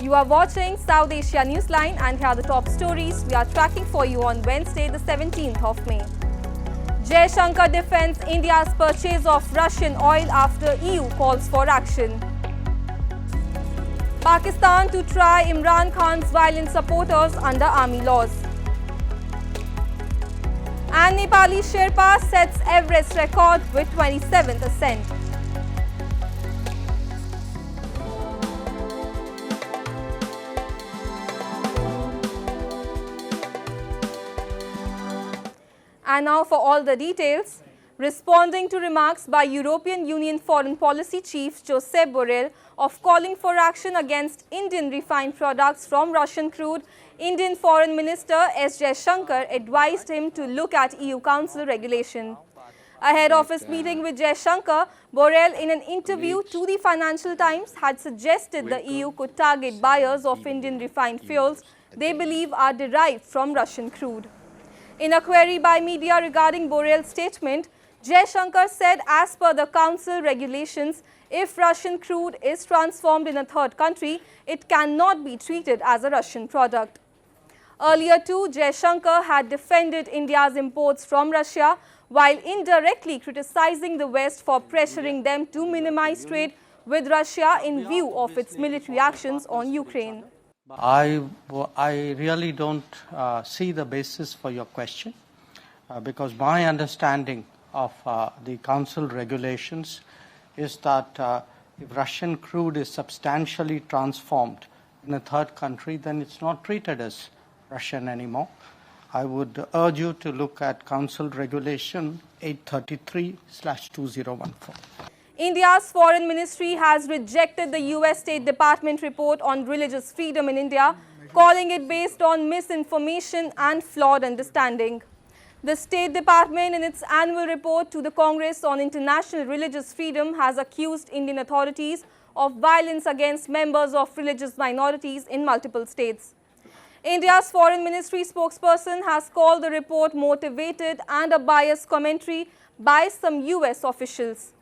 You are watching South Asia Newsline, and here are the top stories we are tracking for you on Wednesday, the 17th of May. Jaishankar defends India's purchase of Russian oil after EU calls for action. Pakistan to try Imran Khan's violent supporters under army laws. And Nepali Sherpa sets Everest record with 27th ascent. And now for all the details. Responding to remarks by European Union Foreign Policy Chief Josep Borrell of calling for action against Indian refined products from Russian crude, Indian Foreign Minister S. Jaishankar advised him to look at EU Council regulation. Ahead of his meeting with Jaishankar, Borrell, in an interview to the Financial Times, had suggested the EU could target buyers of Indian refined fuels they believe are derived from Russian crude. In a query by media regarding Borrell's statement, Jaishankar said as per the Council regulations, if Russian crude is transformed in a third country, it cannot be treated as a Russian product. Earlier too, Jaishankar had defended India's imports from Russia while indirectly criticizing the West for pressuring them to minimize trade with Russia in view of its military actions on Ukraine. I really don't see the basis for your question because my understanding of the Council regulations is that if Russian crude is substantially transformed in a third country, then it's not treated as Russian anymore. I would urge you to look at Council Regulation 833/2014. India's Foreign Ministry has rejected the US State Department report on religious freedom in India, calling it based on misinformation and flawed understanding. The State Department, in its annual report to the Congress on International Religious Freedom, has accused Indian authorities of violence against members of religious minorities in multiple states. India's Foreign Ministry spokesperson has called the report motivated and a biased commentary by some US officials.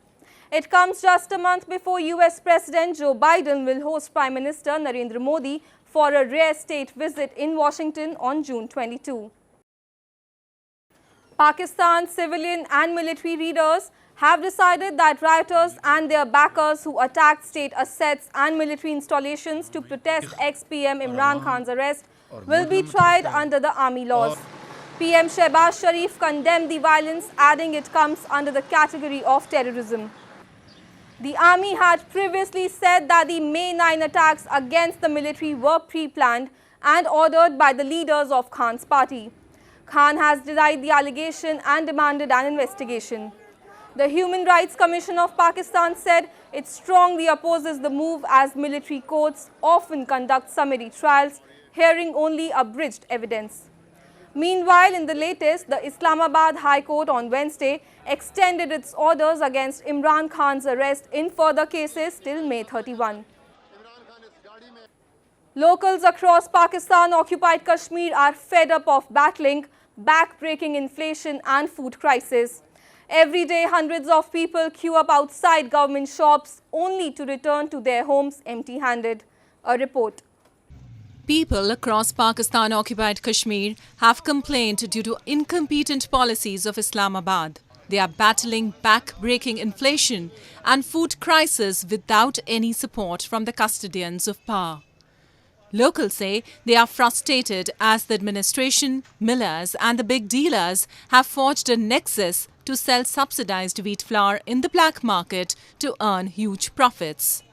It comes just a month before US President Joe Biden will host Prime Minister Narendra Modi for a rare state visit in Washington on June 22. Pakistan's civilian and military leaders have decided that rioters and their backers who attacked state assets and military installations to protest ex-PM Imran Khan's arrest will be tried under the army laws. PM Shehbaz Sharif condemned the violence, adding it comes under the category of terrorism. The army had previously said that the May 9 attacks against the military were pre-planned and ordered by the leaders of Khan's party. Khan has denied the allegation and demanded an investigation. The Human Rights Commission of Pakistan said it strongly opposes the move as military courts often conduct summary trials, hearing only abridged evidence. Meanwhile, in the latest, the Islamabad High Court on Wednesday extended its orders against Imran Khan's arrest in further cases till May 31. Locals across Pakistan-occupied Kashmir are fed up of battling back-breaking inflation and food crisis. Every day, hundreds of people queue up outside government shops only to return to their homes empty-handed. A report. People across Pakistan-occupied Kashmir have complained due to incompetent policies of Islamabad. They are battling back-breaking inflation and food crisis without any support from the custodians of power. Locals say they are frustrated as the administration, millers and the big dealers have forged a nexus to sell subsidized wheat flour in the black market to earn huge profits.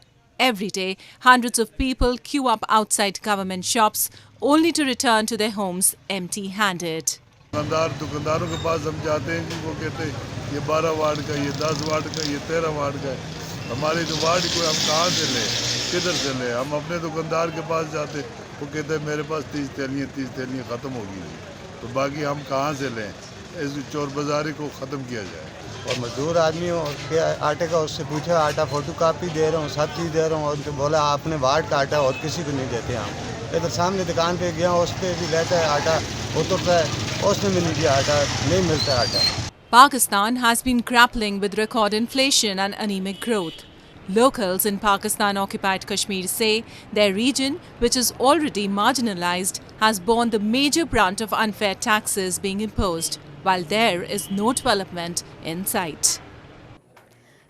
Every day, hundreds of people queue up outside government shops only to return to their homes empty-handed. दुकानदारों के पास हम जाते हैं जी, वो कहते हैं ये 12 ward का, ये 10 वार्ड का, ये 13 वार्ड का है। हमारी तो वार्ड को हम कहाँ से लें, किधर से लें? हम अपने दुकानदार के पास जाते, वो कहते हैं मेरे पास 30 थैलियाँ ख़त्म हो गई, तो बाकी हम कहाँ से लें? इस चोर बाजारी को ख़त्म किया जाए। और मजदूर आदमी के आटे का उससे पूछा, आटा फोटो कापी दे रहा हूँ, सब चीज़ दे रहा हूँ, और तो बोला आपने वार्ड का आटा और किसी को नहीं देते हम। इधर सामने दुकान पे गया, उस पर भी लेता है आटा, उतरता है, उसने भी नहीं दिया आटा, नहीं मिलता आटा। Pakistan has been grappling with record inflation and anemic growth. Locals in Pakistan-occupied Kashmir say their region, which is already marginalized, has borne the major brunt of unfair taxes being imposed, while there is no development in sight.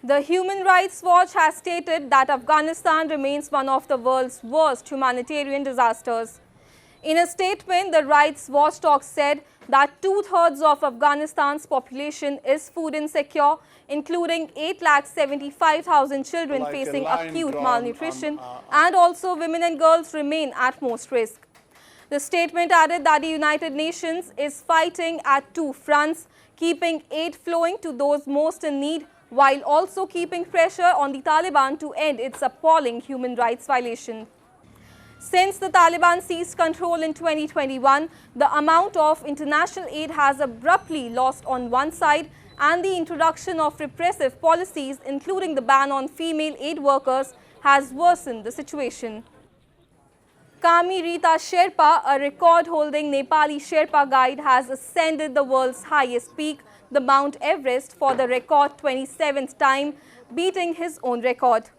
The Human Rights Watch has stated that Afghanistan remains one of the world's worst humanitarian disasters. In a statement, the Rights Watchdog said that 2/3 of Afghanistan's population is food insecure, including 875,000 children facing acute malnutrition, and also women and girls remain at most risk. The statement added that the United Nations is fighting at two fronts, keeping aid flowing to those most in need, while also keeping pressure on the Taliban to end its appalling human rights violation. Since the Taliban seized control in 2021, the amount of international aid has abruptly lost on one side, and the introduction of repressive policies, including the ban on female aid workers, has worsened the situation. Kami Rita Sherpa, a record-holding Nepali Sherpa guide, has ascended the world's highest peak, the Mount Everest, for the record 27th time, beating his own record.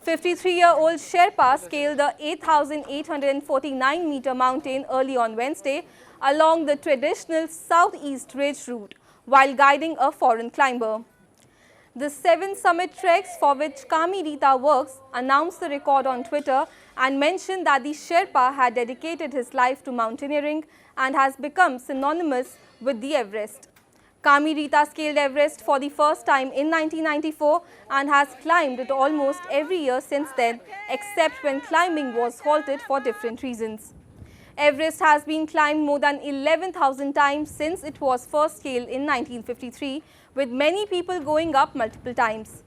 53-year-old Sherpa scaled the 8,849-meter mountain early on Wednesday along the traditional Southeast Ridge route while guiding a foreign climber. The 7 summit treks for which Kami Rita works announced the record on Twitter and mentioned that the Sherpa had dedicated his life to mountaineering and has become synonymous with the Everest. Kami Rita scaled Everest for the first time in 1994 and has climbed it almost every year since then, except when climbing was halted for different reasons. Everest has been climbed more than 11,000 times since it was first scaled in 1953, with many people going up multiple times.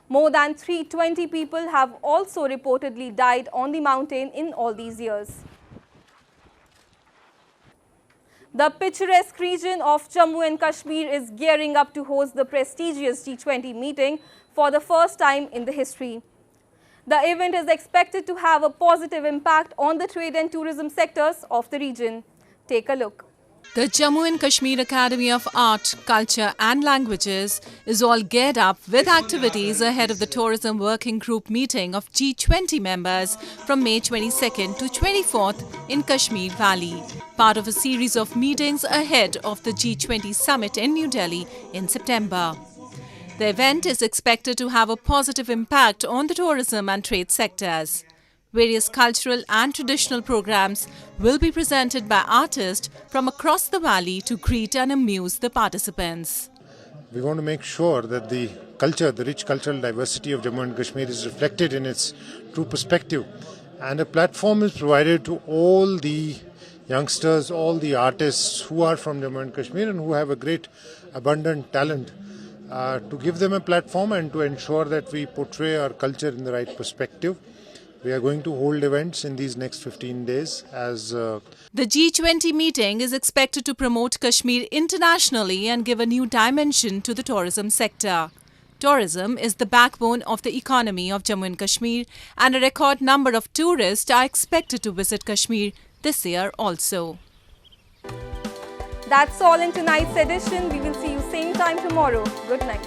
More than 320 people have also reportedly died on the mountain in all these years. The picturesque region of Jammu and Kashmir is gearing up to host the prestigious G20 meeting for the first time in the history. The event is expected to have a positive impact on the trade and tourism sectors of the region. Take a look. The Jammu and Kashmir Academy of Art, Culture and Languages is all geared up with activities ahead of the Tourism Working Group meeting of G20 members from May 22nd to 24th in Kashmir Valley, part of a series of meetings ahead of the G20 summit in New Delhi in September. The event is expected to have a positive impact on the tourism and trade sectors. Various cultural and traditional programs will be presented by artists from across the valley to greet and amuse the participants. We want to make sure that the culture, the rich cultural diversity of Jammu and Kashmir is reflected in its true perspective. And a platform is provided to all the youngsters, all the artists who are from Jammu and Kashmir and who have a great abundant talent, to give them a platform and to ensure that we portray our culture in the right perspective. We are going to hold events in these next 15 days as The G20 meeting is expected to promote Kashmir internationally and give a new dimension to the tourism sector. Tourism is the backbone of the economy of Jammu and Kashmir, and a record number of tourists are expected to visit Kashmir this year also. That's all in tonight's edition. We will see you same time tomorrow. Good night.